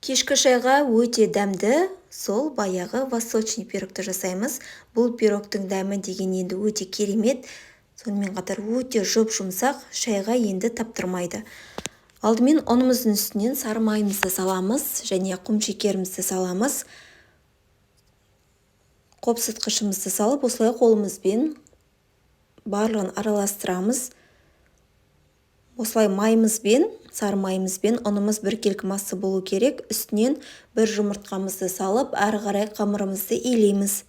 Кешкі шайға өте дәмді, сол баяғы восточный пирогты жасаймыз. Бұл пирогтың дәмі деген енді өте керемет, сонымен қатар өте жұп-жұмсақ, шайға енді таптырмайды. Алдымен ұнымыздың үстінен сары майымызды саламыз және құмшекерімізді саламыз. Қопсытқышымызды салып, осылай қолымызбен барлығын араластырамыз. Осылай майымызбен, сары майымызбен ұнымыз біркелкі массы болу керек. Үстінен бір жұмыртқамызды салып, әрі қарай қамырымызды илейміз.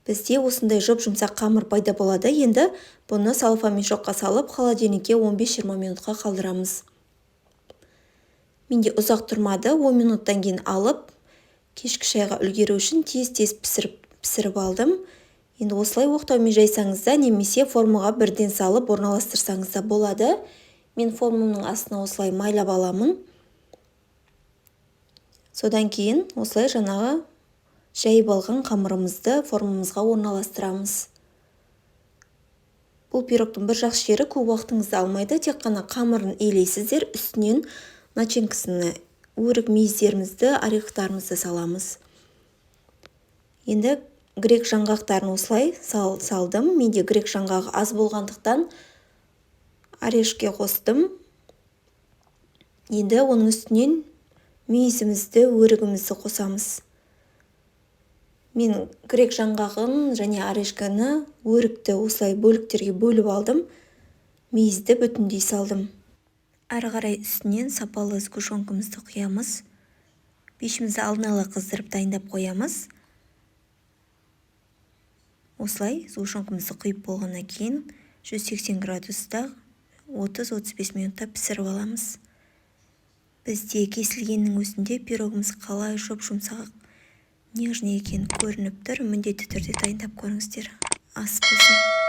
Бізде осындай жұп-жұмсақ қамыр пайда болады. Енді бұны салфа мешокқа салып, холодильникке 15-20 минутқа қалдырамыз. Менде ұзақ тұрмады, 10 минуттан кейін алып, кешкі шайға үлгеру үшін тез-тез пісіріп алдым. Енді осылай оқтаумен жайсаңыз да, немесе формаға бірден салып орналастырсаңыз да болады. Мен формамның астына осылай майлап аламын. Содан кейін осылай жаңағы жайып алған қамырымызды формамызға орналастырамыз. Бұл пирогтың бір жақсы жері көп уақытыңызды алмайды, тек қана қамырын илейсіздер, үстінен начинкасына өрік мейіздерімізді, орехтарымызды саламыз. Енді грек жаңғақтарын осылай салдым. Менде грек жаңғағы аз болғандықтан орешке қостым. Енді оның үстінен мейізімізді, өрігімізді қосамыз. Мен грек жаңғағын және орешканы, өрікті осылай бөліктерге бөліп алдым. Мейізді бүтіндей салдым. Әрі қарай үстінен сапалы сгущенкамызды құямыз. Пешімізді алдын ала қыздырып дайындап қоямыз. Осылай сгущенкамызды құйып болғаннан кейін 180 градуста 30-35 минутта пісіріп аламыз. Бізде кесілгеннің өзінде пирогымыз қалай жұп-жұмсақ, нежный екен көрініп тұр. Міндетті түрде дайындап көріңіздер. Ас болсын.